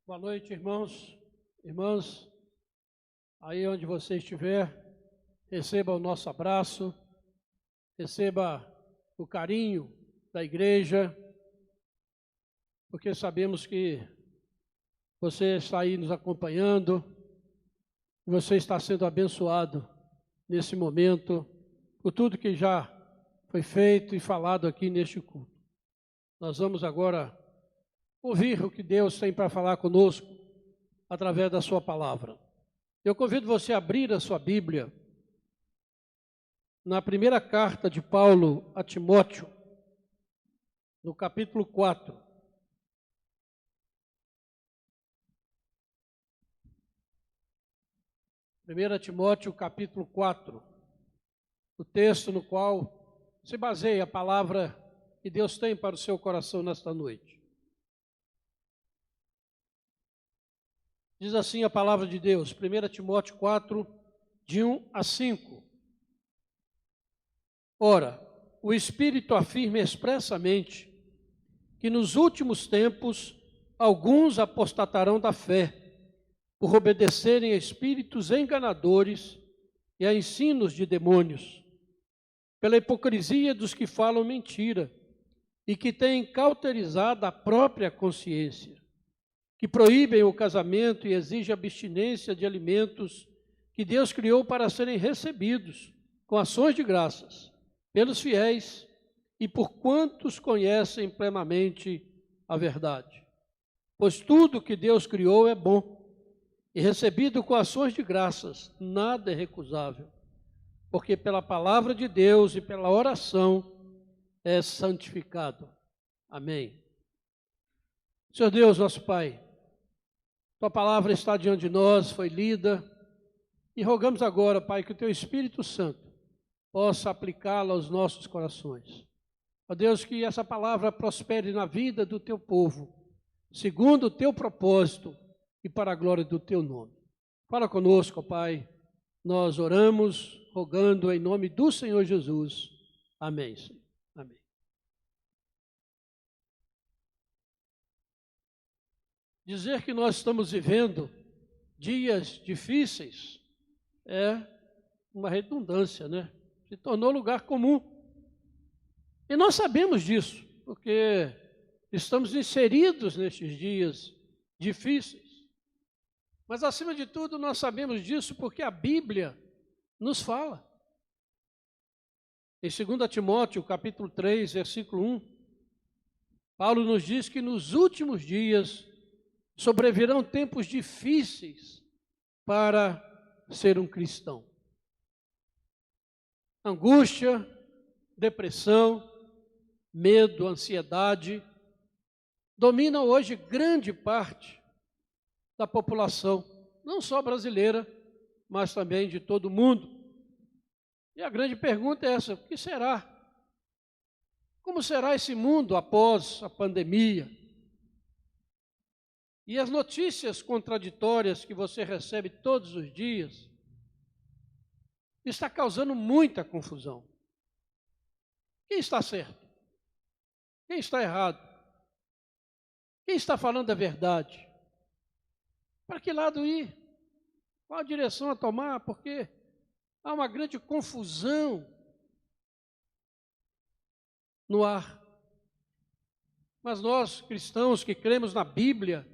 Boa noite, irmãos, irmãs. Aí onde você estiver, receba o nosso abraço, receba o carinho da igreja, porque sabemos que você está aí nos acompanhando, você está sendo abençoado nesse momento, por tudo que já foi feito e falado aqui neste culto. Nós vamos agora ouvir o que Deus tem para falar conosco através da sua palavra. Eu convido você a abrir a sua Bíblia na primeira carta de Paulo a Timóteo, no capítulo 4. Primeira Timóteo, capítulo 4, o texto no qual se baseia a palavra que Deus tem para o seu coração nesta noite. Diz assim a palavra de Deus, 1 Timóteo 4, de 1 a 5. Ora, o Espírito afirma expressamente que nos últimos tempos alguns apostatarão da fé, por obedecerem a espíritos enganadores e a ensinos de demônios, pela hipocrisia dos que falam mentira e que têm cauterizado a própria consciência, que proíbem o casamento e exigem abstinência de alimentos que Deus criou para serem recebidos com ações de graças pelos fiéis e por quantos conhecem plenamente a verdade. Pois tudo que Deus criou é bom, e recebido com ações de graças, nada é recusável, porque pela palavra de Deus e pela oração é santificado. Amém. Senhor Deus, nosso Pai, Tua palavra está diante de nós, foi lida, e rogamos agora, Pai, que o Teu Espírito Santo possa aplicá-la aos nossos corações. Ó Deus, que essa palavra prospere na vida do Teu povo, segundo o Teu propósito e para a glória do Teu nome. Fala conosco, ó Pai, nós oramos, rogando em nome do Senhor Jesus. Amém, Senhor. Amém. Dizer que nós estamos vivendo dias difíceis é uma redundância, né? Se tornou lugar comum. E nós sabemos disso, porque estamos inseridos nestes dias difíceis. Mas, acima de tudo, nós sabemos disso porque a Bíblia nos fala. Em 2 Timóteo, capítulo 3, versículo 1, Paulo nos diz que nos últimos dias sobrevirão tempos difíceis para ser um cristão. Angústia, depressão, medo, ansiedade dominam hoje grande parte da população, não só brasileira, mas também de todo o mundo. E a grande pergunta é essa: o que será? Como será esse mundo após a pandemia? E as notícias contraditórias que você recebe todos os dias está causando muita confusão. Quem está certo? Quem está errado? Quem está falando a verdade? Para que lado ir? Qual a direção a tomar? Porque há uma grande confusão no ar. Mas nós, cristãos que cremos na Bíblia,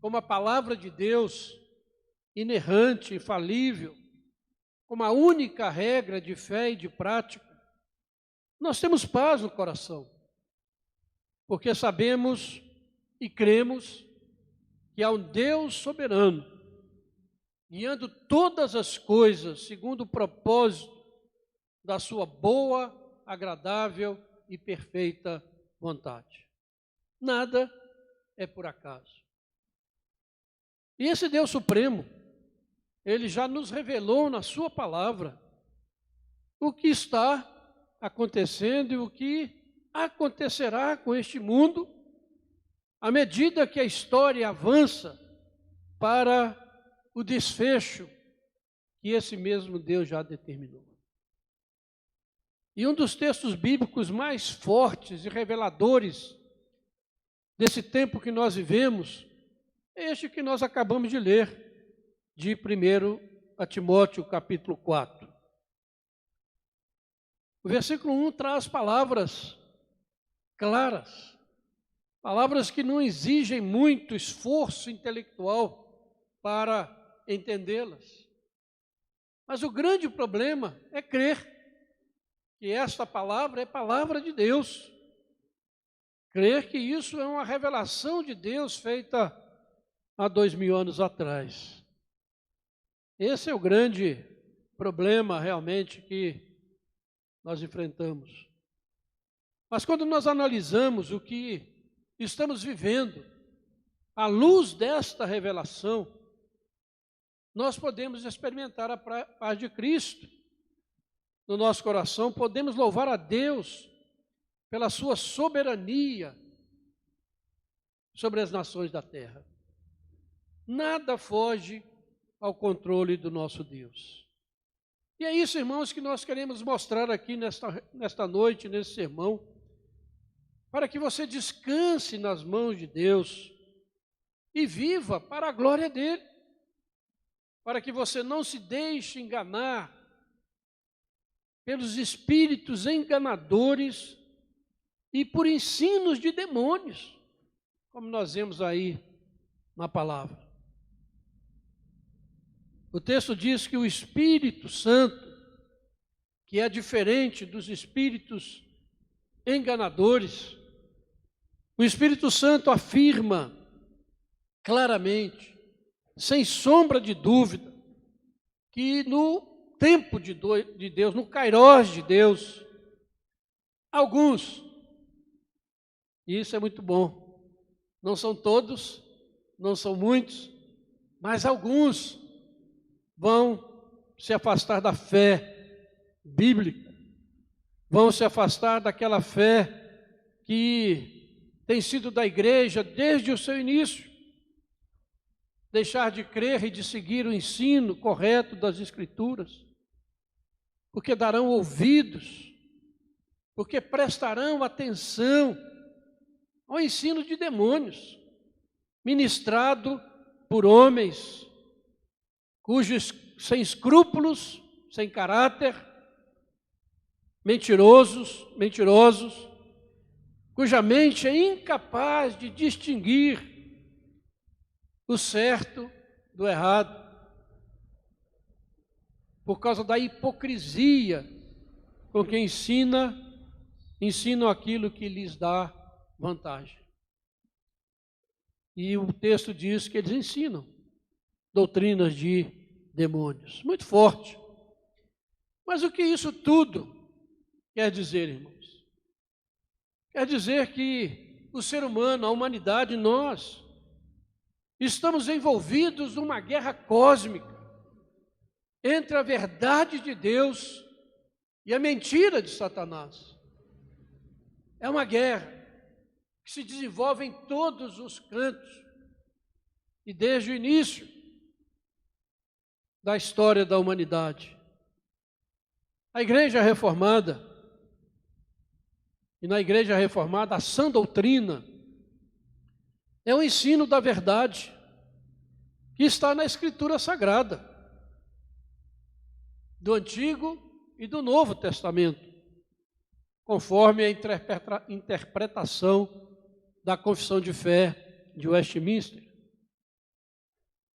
como a palavra de Deus, inerrante, infalível, como a única regra de fé e de prática, nós temos paz no coração, porque sabemos e cremos que há um Deus soberano, guiando todas as coisas segundo o propósito da sua boa, agradável e perfeita vontade. Nada é por acaso. E esse Deus Supremo, Ele já nos revelou na sua palavra o que está acontecendo e o que acontecerá com este mundo à medida que a história avança para o desfecho que esse mesmo Deus já determinou. E um dos textos bíblicos mais fortes e reveladores desse tempo que nós vivemos é este que nós acabamos de ler, de 1 a Timóteo, capítulo 4. O versículo 1 traz palavras claras, palavras que não exigem muito esforço intelectual para entendê-las. Mas o grande problema é crer que esta palavra é palavra de Deus. Crer que isso é uma revelação de Deus feita há 2000 anos atrás. Esse é o grande problema realmente que nós enfrentamos. Mas quando nós analisamos o que estamos vivendo, à luz desta revelação, nós podemos experimentar a paz de Cristo no nosso coração, podemos louvar a Deus pela sua soberania sobre as nações da terra. Nada foge ao controle do nosso Deus. E é isso, irmãos, que nós queremos mostrar aqui nesta noite, nesse sermão, para que você descanse nas mãos de Deus e viva para a glória dele, para que você não se deixe enganar pelos espíritos enganadores e por ensinos de demônios, como nós vemos aí na palavra. O texto diz que o Espírito Santo, que é diferente dos espíritos enganadores, o Espírito Santo afirma claramente, sem sombra de dúvida, que no tempo de Deus, no kairós de Deus, alguns, e isso é muito bom, não são todos, não são muitos, mas alguns vão se afastar da fé bíblica, vão se afastar daquela fé que tem sido da igreja desde o seu início, deixar de crer e de seguir o ensino correto das Escrituras, porque darão ouvidos, porque prestarão atenção ao ensino de demônios, ministrado por homens cujos sem escrúpulos, sem caráter, mentirosos, cuja mente é incapaz de distinguir o certo do errado, por causa da hipocrisia com que ensinam aquilo que lhes dá vantagem. E o texto diz que eles ensinam doutrinas de demônios. Muito forte. Mas o que isso tudo quer dizer, irmãos? Quer dizer que o ser humano, a humanidade, nós, estamos envolvidos numa guerra cósmica entre a verdade de Deus e a mentira de Satanás. É uma guerra que se desenvolve em todos os cantos e desde o início da história da humanidade. A Igreja Reformada, e na Igreja Reformada a sã doutrina é o ensino da verdade que está na Escritura Sagrada, do Antigo e do Novo Testamento, conforme a interpretação da Confissão de Fé de Westminster.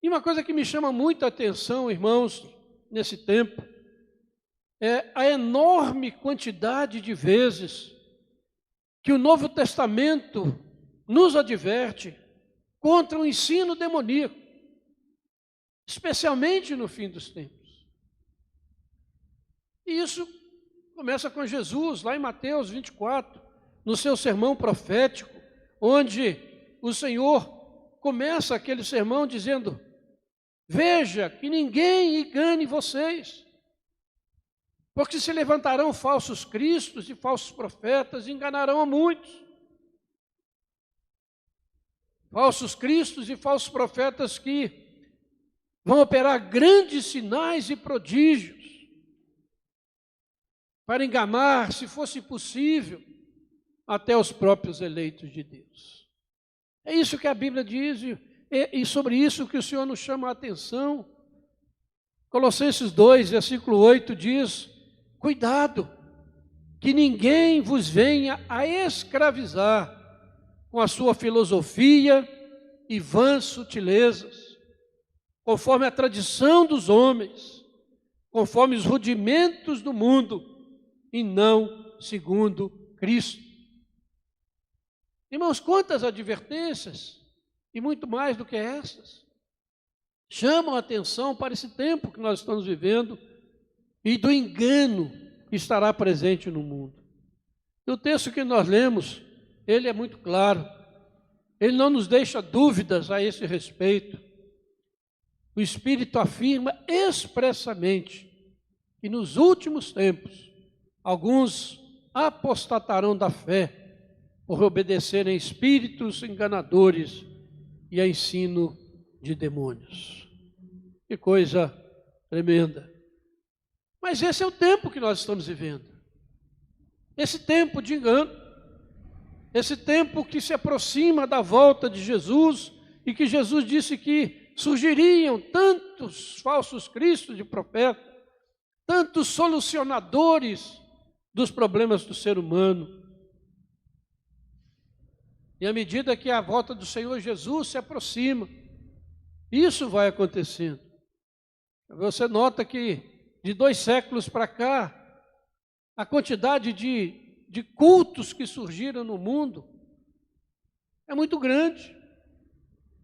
E uma coisa que me chama muita atenção, irmãos, nesse tempo, é a enorme quantidade de vezes que o Novo Testamento nos adverte contra o ensino demoníaco, especialmente no fim dos tempos. E isso começa com Jesus, lá em Mateus 24, no seu sermão profético, onde o Senhor começa aquele sermão dizendo: veja que ninguém engane vocês, porque se levantarão falsos cristos e falsos profetas e enganarão a muitos. Falsos cristos e falsos profetas que vão operar grandes sinais e prodígios para enganar, se fosse possível, até os próprios eleitos de Deus. É isso que a Bíblia diz, e sobre isso que o Senhor nos chama a atenção. Colossenses 2, versículo 8 diz: cuidado, que ninguém vos venha a escravizar com a sua filosofia e vãs sutilezas, conforme a tradição dos homens, conforme os rudimentos do mundo, e não segundo Cristo. Irmãos, quantas advertências, e muito mais do que essas, chamam a atenção para esse tempo que nós estamos vivendo e do engano que estará presente no mundo. E o texto que nós lemos, ele é muito claro, ele não nos deixa dúvidas a esse respeito. O Espírito afirma expressamente que nos últimos tempos, alguns apostatarão da fé por obedecerem a espíritos enganadores e a ensino de demônios. Que coisa tremenda. Mas esse é o tempo que nós estamos vivendo. Esse tempo de engano, esse tempo que se aproxima da volta de Jesus, e que Jesus disse que surgiriam tantos falsos cristos de profeta, tantos solucionadores dos problemas do ser humano. E à medida que a volta do Senhor Jesus se aproxima, isso vai acontecendo. Você nota que de 2 séculos para cá, a quantidade de cultos que surgiram no mundo é muito grande,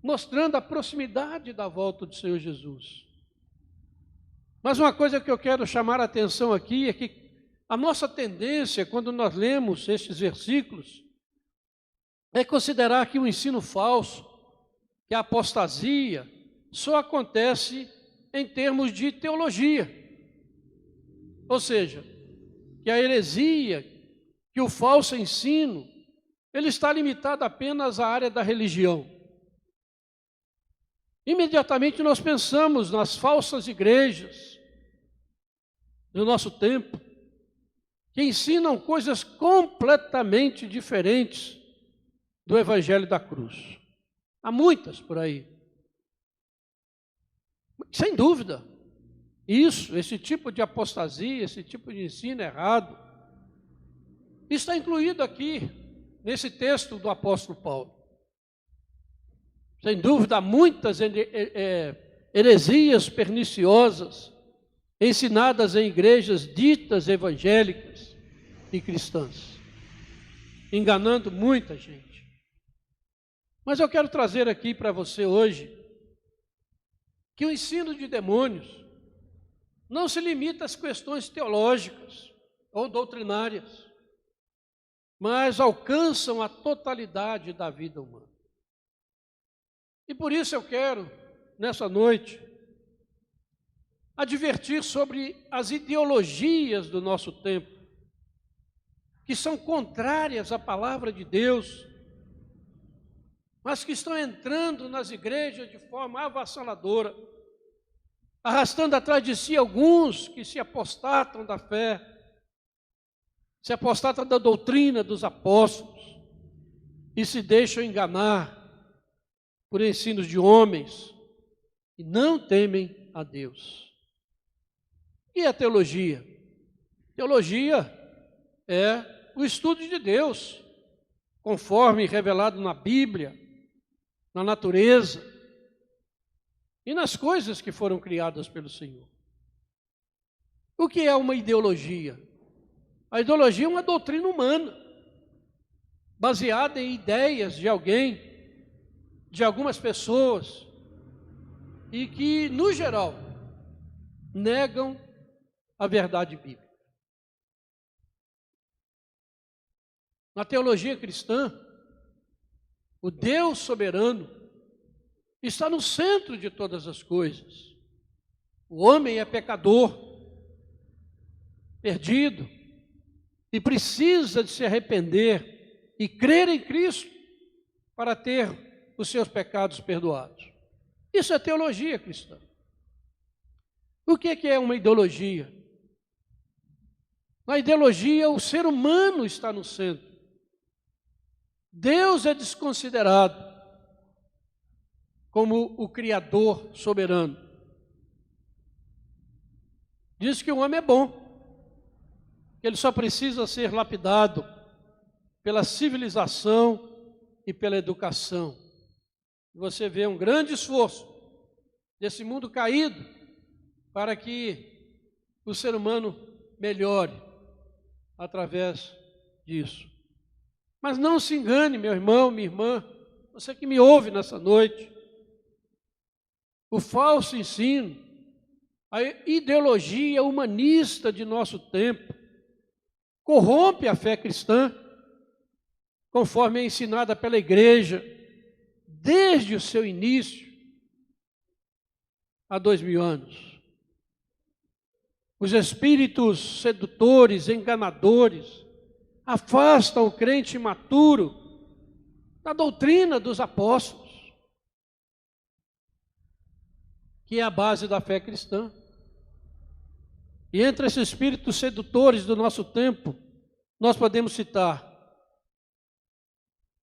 mostrando a proximidade da volta do Senhor Jesus. Mas uma coisa que eu quero chamar a atenção aqui é que a nossa tendência, quando nós lemos estes versículos, é considerar que o ensino falso, que a apostasia, só acontece em termos de teologia. Ou seja, que a heresia, que o falso ensino, ele está limitado apenas à área da religião. Imediatamente nós pensamos nas falsas igrejas do nosso tempo, que ensinam coisas completamente diferentes do Evangelho da Cruz. Há muitas por aí. Sem dúvida, esse tipo de apostasia, esse tipo de ensino errado, está incluído aqui, nesse texto do apóstolo Paulo. Sem dúvida, há muitas heresias perniciosas ensinadas em igrejas ditas evangélicas e cristãs, enganando muita gente. Mas eu quero trazer aqui para você hoje que o ensino de demônios não se limita às questões teológicas ou doutrinárias, mas alcançam a totalidade da vida humana. E por isso eu quero, nessa noite, advertir sobre as ideologias do nosso tempo, que são contrárias à palavra de Deus, mas que estão entrando nas igrejas de forma avassaladora, arrastando atrás de si alguns que se apostatam da fé, se apostatam da doutrina dos apóstolos e se deixam enganar por ensinos de homens e não temem a Deus. E a teologia? Teologia é o estudo de Deus, conforme revelado na Bíblia, na natureza e nas coisas que foram criadas pelo Senhor. O que é uma ideologia? A ideologia é uma doutrina humana, baseada em ideias de alguém, de algumas pessoas, e que, no geral, negam a verdade bíblica. Na teologia cristã, o Deus soberano está no centro de todas as coisas. O homem é pecador, perdido, e precisa de se arrepender e crer em Cristo para ter os seus pecados perdoados. Isso é teologia cristã. O que é uma ideologia? Na ideologia, o ser humano está no centro. Deus é desconsiderado. como o Criador soberano. Diz que o homem é bom, que ele só precisa ser lapidado pela civilização e pela educação. Você vê um grande esforço desse mundo caído para que o ser humano melhore através disso. Mas não se engane, meu irmão, minha irmã, você que me ouve nessa noite. O falso ensino, a ideologia humanista de nosso tempo, corrompe a fé cristã, conforme é ensinada pela igreja, desde o seu início, há 2000 anos. Os espíritos sedutores, enganadores, afastam o crente imaturo da doutrina dos apóstolos, que é a base da fé cristã. E entre esses espíritos sedutores do nosso tempo, nós podemos citar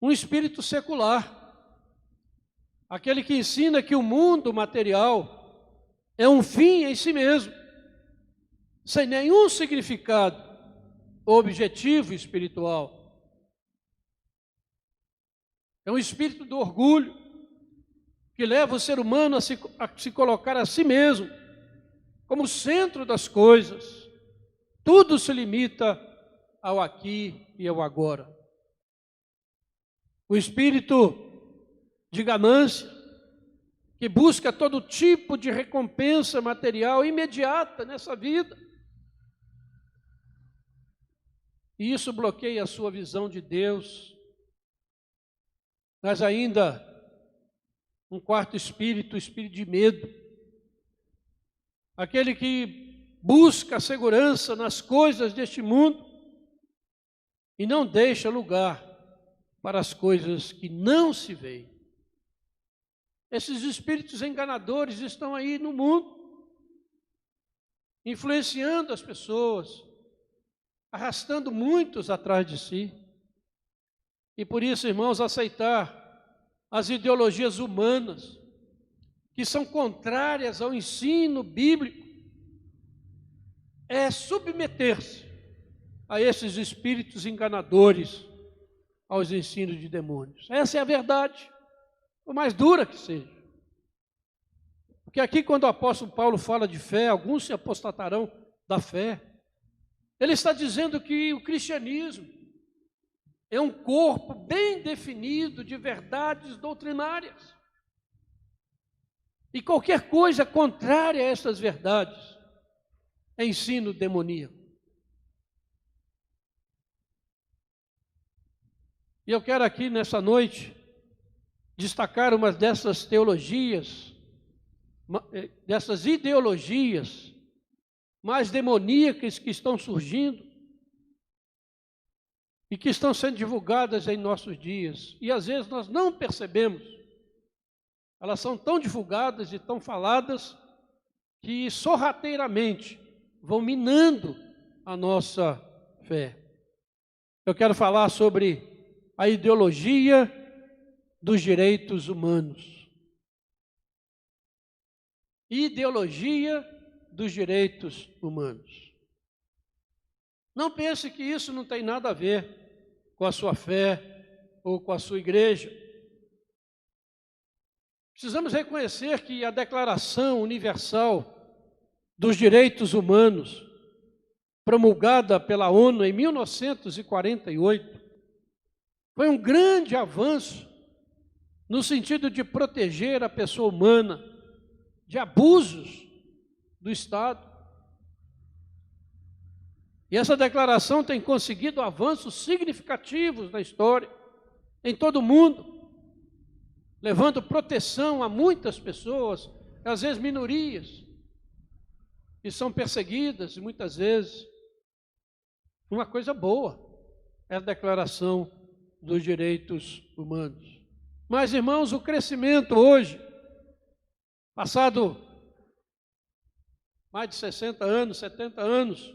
um espírito secular, aquele que ensina que o mundo material é um fim em si mesmo, sem nenhum significado ou objetivo espiritual. É um espírito do orgulho, que leva o ser humano a se colocar a si mesmo como centro das coisas. Tudo se limita ao aqui e ao agora. O espírito de ganância, que busca todo tipo de recompensa material imediata nessa vida. E isso bloqueia a sua visão de Deus. Mas ainda um quarto espírito, o espírito de medo. Aquele que busca a segurança nas coisas deste mundo e não deixa lugar para as coisas que não se veem. Esses espíritos enganadores estão aí no mundo, influenciando as pessoas, arrastando muitos atrás de si. E por isso, irmãos, aceitar as ideologias humanas, que são contrárias ao ensino bíblico, é submeter-se a esses espíritos enganadores, aos ensinos de demônios. Essa é a verdade, por mais dura que seja. Porque aqui, quando o apóstolo Paulo fala de fé, alguns se apostatarão da fé. Ele está dizendo que o cristianismo é um corpo bem definido de verdades doutrinárias. E qualquer coisa contrária a essas verdades é ensino demoníaco. E eu quero aqui nessa noite destacar uma dessas teologias, dessas ideologias mais demoníacas que estão surgindo e que estão sendo divulgadas em nossos dias. E às vezes nós não percebemos. Elas são tão divulgadas e tão faladas que sorrateiramente vão minando a nossa fé. Eu quero falar sobre a ideologia dos direitos humanos. Ideologia dos direitos humanos. Não pense que isso não tem nada a ver com a sua fé ou com a sua igreja. Precisamos reconhecer que a Declaração Universal dos Direitos Humanos, promulgada pela ONU em 1948, foi um grande avanço no sentido de proteger a pessoa humana de abusos do Estado. E essa declaração tem conseguido avanços significativos na história, em todo o mundo, levando proteção a muitas pessoas, às vezes minorias, que são perseguidas, e muitas vezes uma coisa boa é a Declaração dos Direitos Humanos. Mas, irmãos, o crescimento hoje, passado mais de 60 anos, 70 anos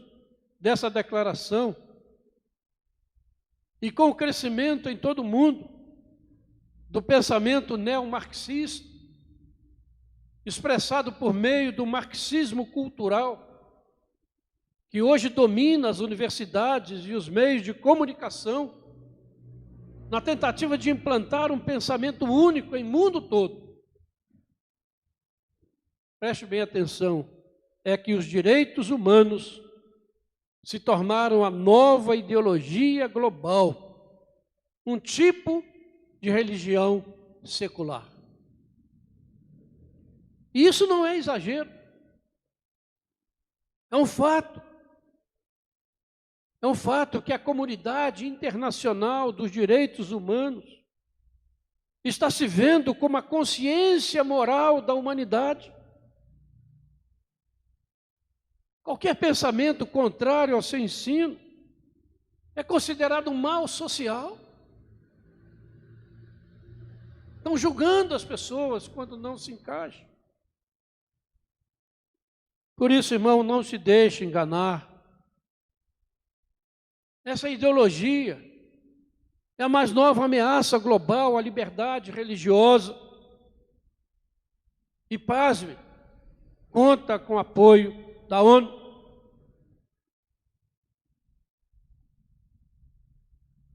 dessa declaração, e com o crescimento em todo o mundo do pensamento neomarxista, expressado por meio do marxismo cultural, que hoje domina as universidades e os meios de comunicação, na tentativa de implantar um pensamento único em mundo todo. Preste bem atenção, é que os direitos humanos se tornaram a nova ideologia global, um tipo de religião secular. E isso não é exagero, é um fato. É um fato que a comunidade internacional dos direitos humanos está se vendo como a consciência moral da humanidade. Qualquer pensamento contrário ao seu ensino é considerado um mal social. Estão julgando as pessoas quando não se encaixam. Por isso, irmão, não se deixe enganar. Essa ideologia é a mais nova ameaça global à liberdade religiosa. E, pasme, conta com o apoio da ONU.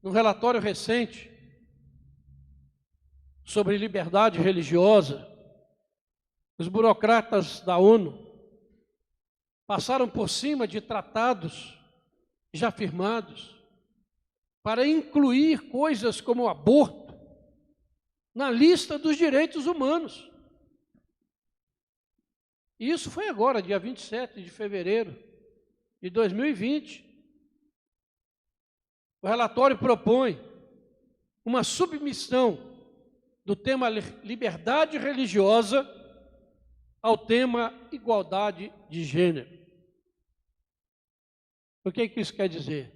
No relatório recente sobre liberdade religiosa, os burocratas da ONU passaram por cima de tratados já firmados para incluir coisas como o aborto na lista dos direitos humanos. E isso foi agora, dia 27 de fevereiro de 2020. O relatório propõe uma submissão do tema liberdade religiosa ao tema igualdade de gênero. O que isso quer dizer?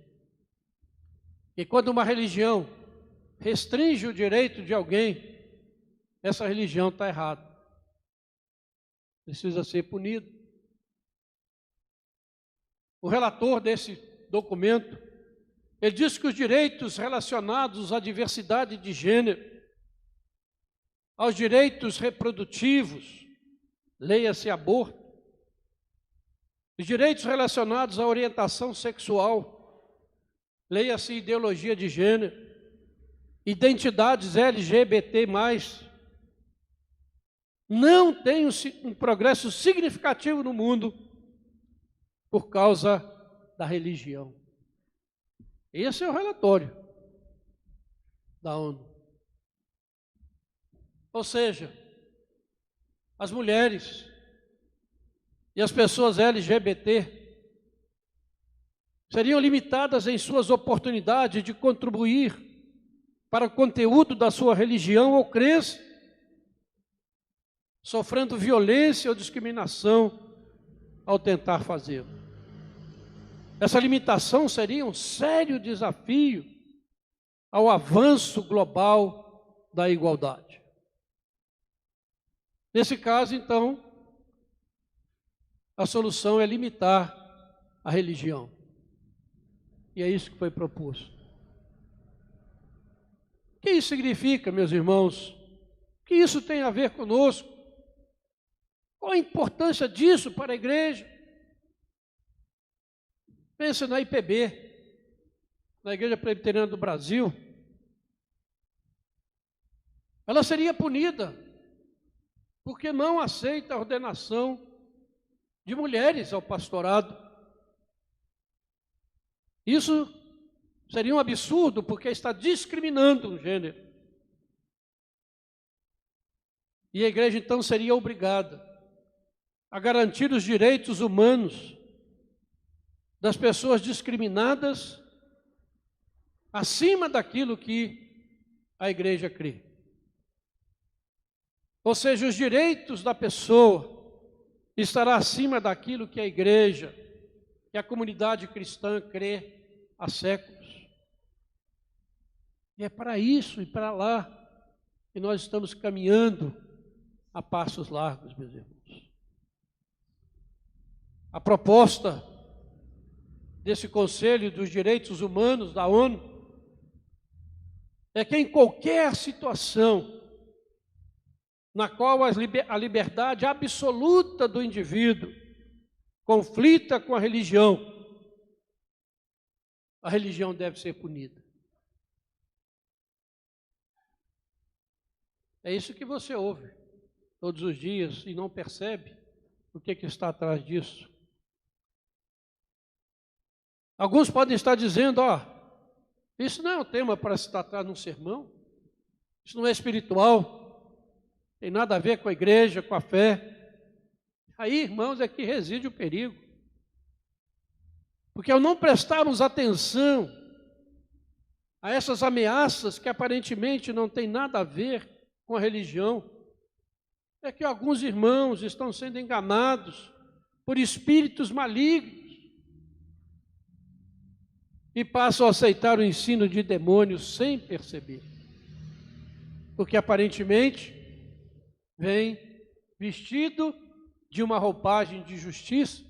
Que quando uma religião restringe o direito de alguém, essa religião está errada. Precisa ser punido. O relator desse documento, ele diz que os direitos relacionados à diversidade de gênero, aos direitos reprodutivos, leia-se aborto, os direitos relacionados à orientação sexual, leia-se ideologia de gênero, identidades LGBT+, não tem um progresso significativo no mundo por causa da religião. Esse é o relatório da ONU. Ou seja, as mulheres e as pessoas LGBT seriam limitadas em suas oportunidades de contribuir para o conteúdo da sua religião ou crença, sofrendo violência ou discriminação ao tentar fazê-lo. Essa limitação seria um sério desafio ao avanço global da igualdade. Nesse caso, então, a solução é limitar a religião. E é isso que foi proposto. O que isso significa, meus irmãos? O que isso tem a ver conosco? Qual a importância disso para a igreja? Pense na IPB, na Igreja Presbiteriana do Brasil. Ela seria punida porque não aceita a ordenação de mulheres ao pastorado. Isso seria um absurdo, porque está discriminando um gênero. E a igreja, então, seria obrigada a garantir os direitos humanos das pessoas discriminadas acima daquilo que a igreja crê. Ou seja, os direitos da pessoa estará acima daquilo que a igreja, que a comunidade cristã crê há séculos. E é para isso e para lá que nós estamos caminhando a passos largos, meus irmãos. A proposta desse Conselho dos Direitos Humanos da ONU é que em qualquer situação, na qual a liberdade absoluta do indivíduo conflita com a religião deve ser punida. É isso que você ouve todos os dias e não percebe o que está atrás disso. Alguns podem estar dizendo, isso não é um tema para se tratar num sermão, isso não é espiritual, tem nada a ver com a igreja, com a fé. Aí, irmãos, é que reside o perigo. Porque ao não prestarmos atenção a essas ameaças que aparentemente não têm nada a ver com a religião, é que alguns irmãos estão sendo enganados por espíritos malignos e passam a aceitar o ensino de demônios sem perceber. Porque aparentemente vem vestido de uma roupagem de justiça,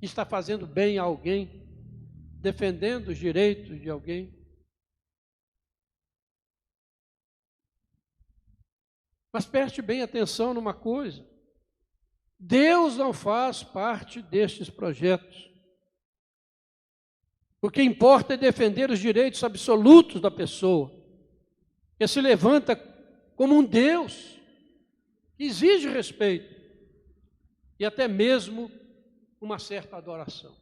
está fazendo bem a alguém, defendendo os direitos de alguém. Mas preste bem atenção numa coisa: Deus não faz parte destes projetos. O que importa é defender os direitos absolutos da pessoa, que se levanta como um Deus, que exige respeito e até mesmo uma certa adoração.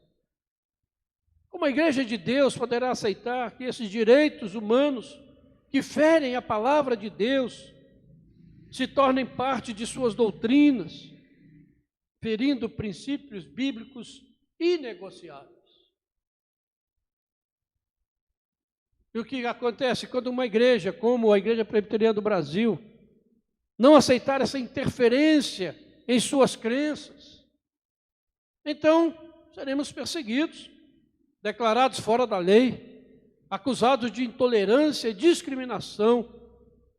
Como a Igreja de Deus poderá aceitar que esses direitos humanos que ferem a palavra de Deus se tornem parte de suas doutrinas, ferindo princípios bíblicos inegociáveis? E o que acontece quando uma igreja, como a Igreja Presbiteriana do Brasil, não aceitar essa interferência em suas crenças? Então, seremos perseguidos, declarados fora da lei, acusados de intolerância e discriminação,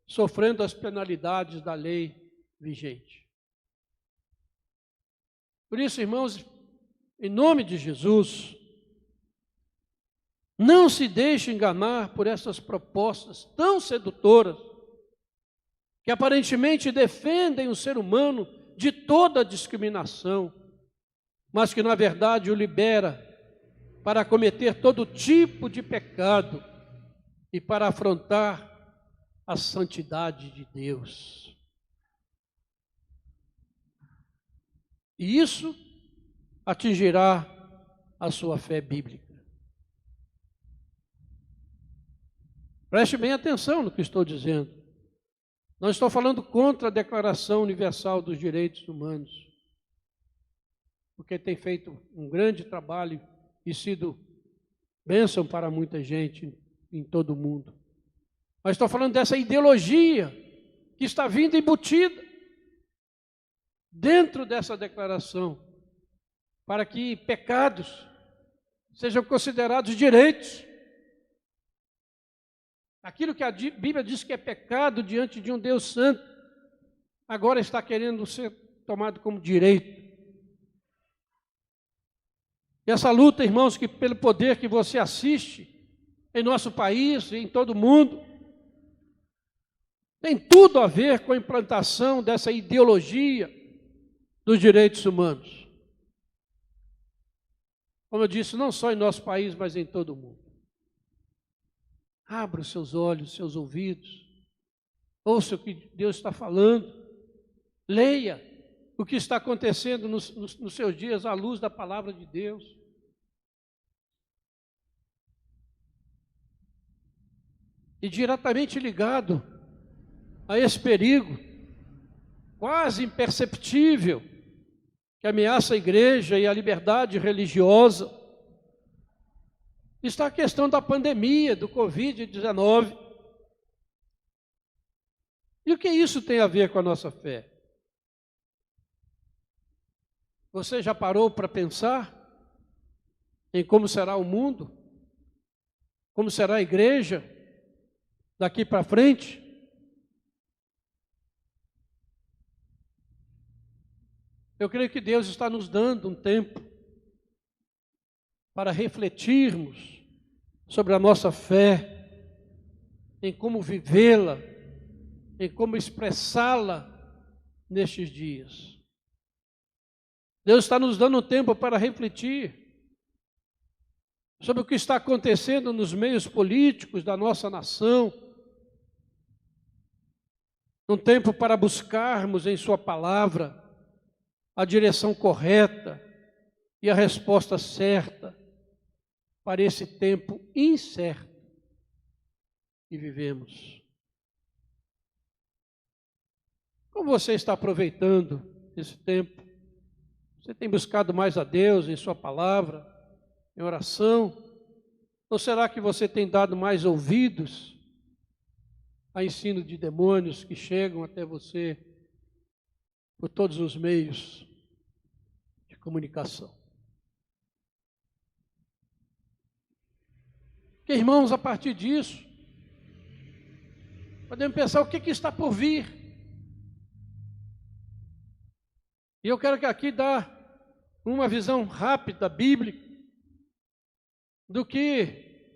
sofrendo as penalidades da lei vigente. Por isso, irmãos, em nome de Jesus, não se deixe enganar por essas propostas tão sedutoras, que aparentemente defendem o ser humano de toda discriminação, mas que na verdade o libera para cometer todo tipo de pecado e para afrontar a santidade de Deus. E isso atingirá a sua fé bíblica. Preste bem atenção no que estou dizendo. Não estou falando contra a Declaração Universal dos Direitos Humanos, porque tem feito um grande trabalho e sido bênção para muita gente em todo o mundo. Mas estou falando dessa ideologia que está vindo embutida dentro dessa declaração, para que pecados sejam considerados direitos. Aquilo que a Bíblia diz que é pecado diante de um Deus santo, agora está querendo ser tomado como direito. E essa luta, irmãos, que pelo poder que você assiste em nosso país e em todo o mundo, tem tudo a ver com a implantação dessa ideologia dos direitos humanos. Como eu disse, não só em nosso país, mas em todo o mundo. Abra os seus olhos, seus ouvidos, ouça o que Deus está falando, leia o que está acontecendo nos seus dias à luz da palavra de Deus. E diretamente ligado a esse perigo, quase imperceptível, que ameaça a igreja e a liberdade religiosa, está a questão da pandemia, do Covid-19. E o que isso tem a ver com a nossa fé? Você já parou para pensar em como será o mundo? Como será a igreja daqui para frente? Eu creio que Deus está nos dando um tempo para refletirmos sobre a nossa fé, em como vivê-la, em como expressá-la nestes dias. Deus está nos dando um tempo para refletir sobre o que está acontecendo nos meios políticos da nossa nação, um tempo para buscarmos em Sua palavra a direção correta e a resposta certa para esse tempo incerto que vivemos. Como você está aproveitando esse tempo? Você tem buscado mais a Deus em Sua palavra, em oração? Ou será que você tem dado mais ouvidos a ensino de demônios que chegam até você por todos os meios de comunicação? Porque, irmãos, a partir disso, podemos pensar o que está por vir. E eu quero que aqui dar uma visão rápida, bíblica, do que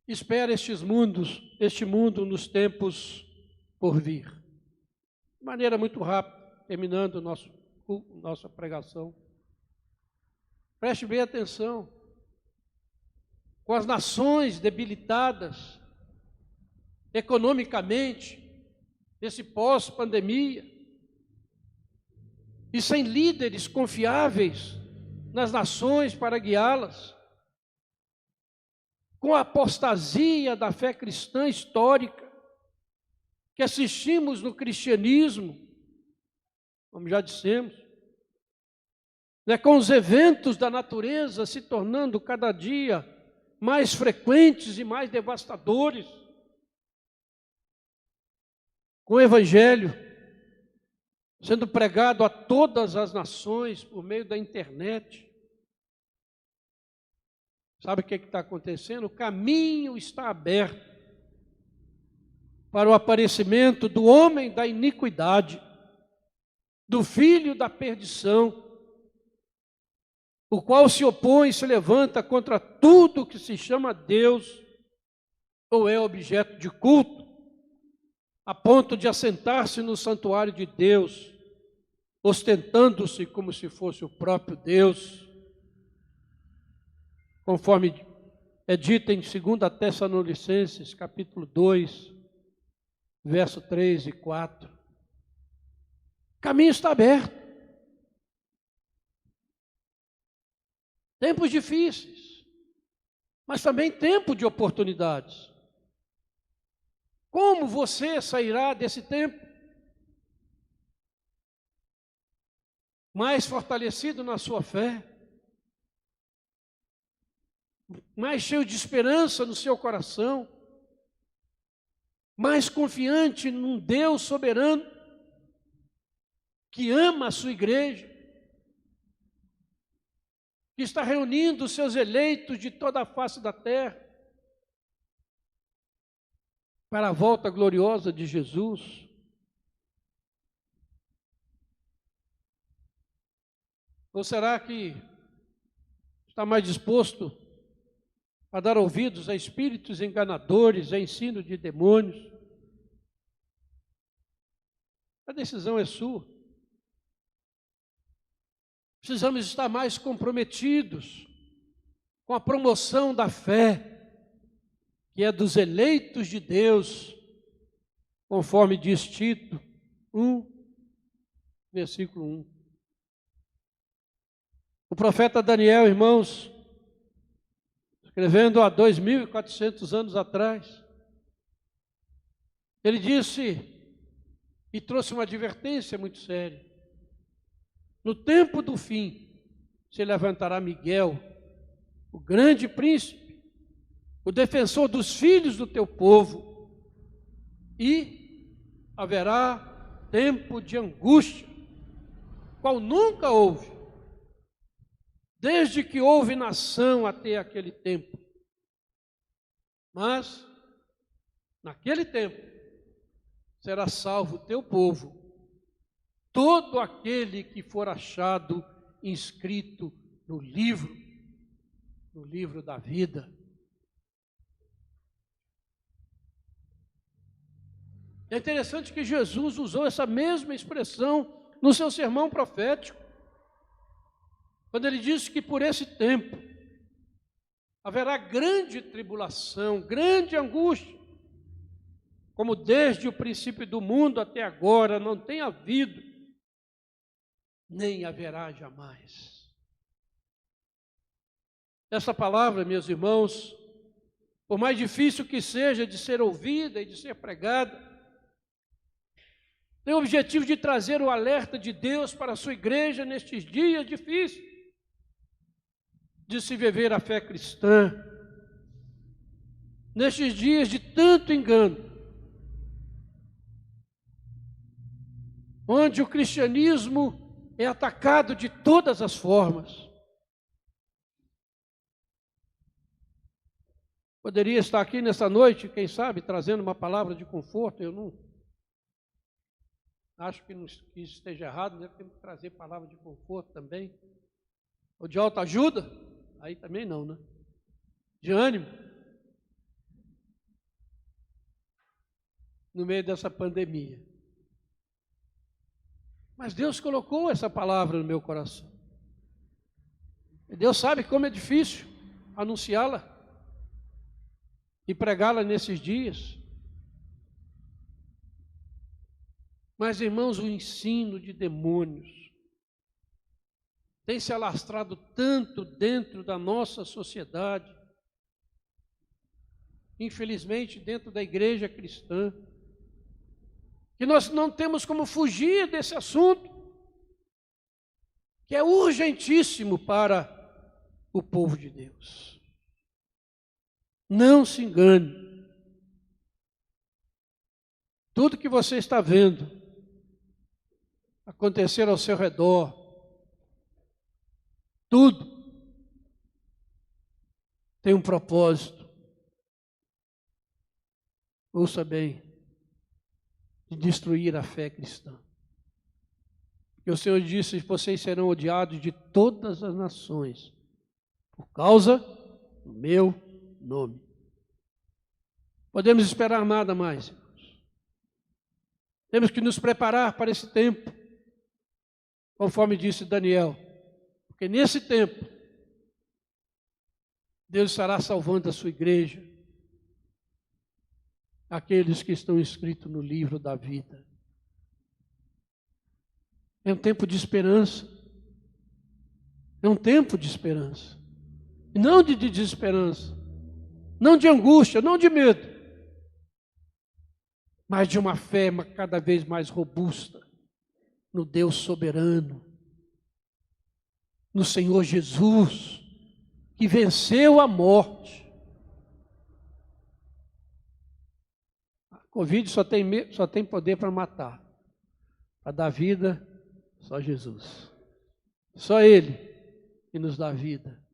espera este mundo nos tempos por vir. De maneira muito rápida, terminando nossa pregação. Preste bem atenção. Com as nações debilitadas economicamente, nesse pós-pandemia, e sem líderes confiáveis nas nações para guiá-las, com a apostasia da fé cristã histórica que assistimos no cristianismo, como já dissemos, com os eventos da natureza se tornando cada dia mais frequentes e mais devastadores, com o Evangelho sendo pregado a todas as nações por meio da internet. Sabe o que está acontecendo? O caminho está aberto para o aparecimento do homem da iniquidade, do filho da perdição, o qual se opõe e se levanta contra tudo que se chama Deus ou é objeto de culto, a ponto de assentar-se no santuário de Deus, ostentando-se como se fosse o próprio Deus, conforme é dito em 2 Tessalonicenses, capítulo 2, verso 3 e 4. O caminho está aberto. Tempos difíceis, mas também tempo de oportunidades. Como você sairá desse tempo? Mais fortalecido na sua fé, mais cheio de esperança no seu coração, mais confiante num Deus soberano que ama a sua igreja, que está reunindo os seus eleitos de toda a face da terra para a volta gloriosa de Jesus. Ou será que está mais disposto a dar ouvidos a espíritos enganadores, a ensino de demônios? A decisão é sua. Precisamos estar mais comprometidos com a promoção da fé, que é dos eleitos de Deus, conforme diz Tito 1, versículo 1. O profeta Daniel, irmãos, escrevendo há 2.400 anos atrás, ele disse e trouxe uma advertência muito séria. No tempo do fim, se levantará Miguel, o grande príncipe, o defensor dos filhos do teu povo, e haverá tempo de angústia, qual nunca houve, desde que houve nação até aquele tempo. Mas, naquele tempo, será salvo o teu povo, todo aquele que for achado inscrito no livro da vida. É interessante que Jesus usou essa mesma expressão no seu sermão profético, quando ele disse que por esse tempo haverá grande tribulação, grande angústia, como desde o princípio do mundo até agora não tem havido, nem haverá jamais. Essa palavra, meus irmãos, por mais difícil que seja de ser ouvida e de ser pregada, tem o objetivo de trazer o alerta de Deus para a sua igreja nestes dias difíceis de se viver a fé cristã, nestes dias de tanto engano, onde o cristianismo é atacado de todas as formas. Poderia estar aqui nessa noite, quem sabe, trazendo uma palavra de conforto. Eu não acho que isso esteja errado, né? Temos que trazer palavra de conforto também. Ou de autoajuda? Aí também não, né? De ânimo. No meio dessa pandemia. Mas Deus colocou essa palavra no meu coração. E Deus sabe como é difícil anunciá-la e pregá-la nesses dias. Mas, irmãos, o ensino de demônios tem se alastrado tanto dentro da nossa sociedade, infelizmente dentro da igreja cristã, que nós não temos como fugir desse assunto, que é urgentíssimo para o povo de Deus. Não se engane. Tudo que você está vendo acontecer ao seu redor, tudo tem um propósito. Ouça bem, de destruir a fé cristã. Porque o Senhor disse: vocês serão odiados de todas as nações, por causa do meu nome. Podemos esperar nada mais, irmãos. Temos que nos preparar para esse tempo, conforme disse Daniel, porque nesse tempo Deus estará salvando a sua igreja, aqueles que estão inscritos no livro da vida. É um tempo de esperança. É um tempo de esperança. E não de desesperança. Não de angústia, não de medo. Mas de uma fé cada vez mais robusta no Deus soberano, no Senhor Jesus, que venceu a morte. A Covid só tem poder para matar. Para dar vida, só Jesus. Só Ele que nos dá vida.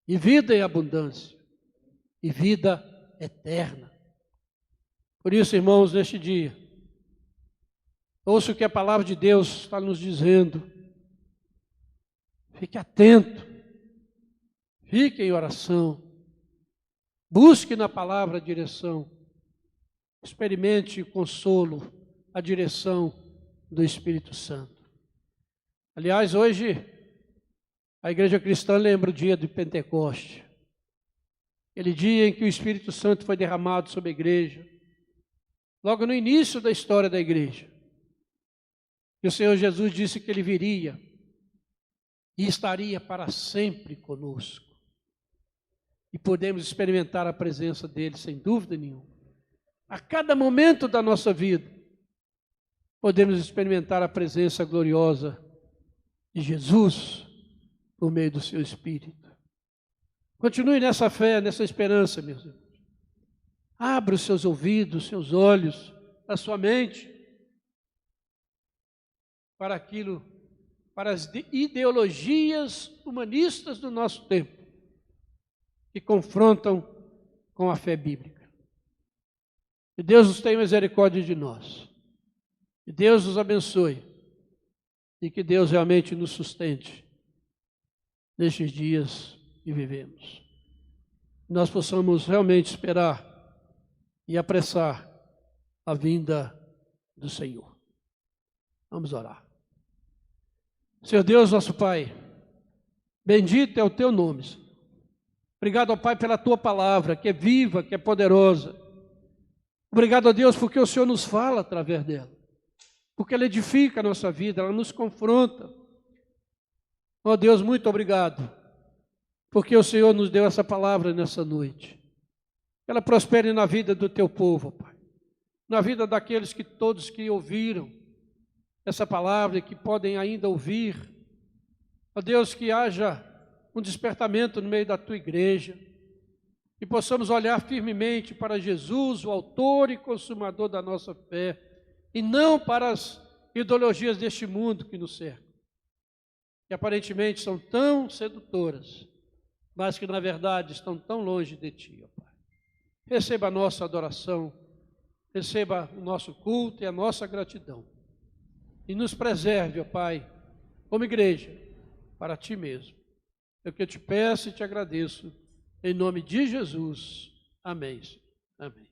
E vida em abundância. E vida eterna. Por isso, irmãos, neste dia, ouça o que a palavra de Deus está nos dizendo. Fique atento. Fique em oração. Busque na palavra a direção. Experimente o consolo, a direção do Espírito Santo. Aliás, hoje, a igreja cristã lembra o dia de Pentecoste. Aquele dia em que o Espírito Santo foi derramado sobre a igreja. Logo no início da história da igreja. E o Senhor Jesus disse que Ele viria e estaria para sempre conosco. E podemos experimentar a presença dEle, sem dúvida nenhuma. A cada momento da nossa vida, podemos experimentar a presença gloriosa de Jesus por meio do seu Espírito. Continue nessa fé, nessa esperança, meus irmãos. Abra os seus ouvidos, seus olhos, a sua mente para aquilo, para as ideologias humanistas do nosso tempo, que confrontam com a fé bíblica. Que Deus nos tenha misericórdia de nós. Que Deus nos abençoe. E que Deus realmente nos sustente nestes dias que vivemos. Nós possamos realmente esperar e apressar a vinda do Senhor. Vamos orar. Senhor Deus, nosso Pai, bendito é o teu nome, Senhor. Obrigado, ó Pai, pela tua palavra, que é viva, que é poderosa. Obrigado, ó Deus, porque o Senhor nos fala através dela, porque ela edifica a nossa vida, ela nos confronta. Ó Deus, muito obrigado, porque o Senhor nos deu essa palavra nessa noite. Que ela prospere na vida do teu povo, ó Pai, na vida daqueles que todos que ouviram essa palavra e que podem ainda ouvir. Ó Deus, que haja um despertamento no meio da tua igreja, que possamos olhar firmemente para Jesus, o autor e consumador da nossa fé, e não para as ideologias deste mundo que nos cercam, que aparentemente são tão sedutoras, mas que na verdade estão tão longe de ti, ó Pai. Receba a nossa adoração, receba o nosso culto e a nossa gratidão, e nos preserve, ó Pai, como igreja, para ti mesmo. É o que eu te peço e te agradeço, em nome de Jesus. Amém. Amém.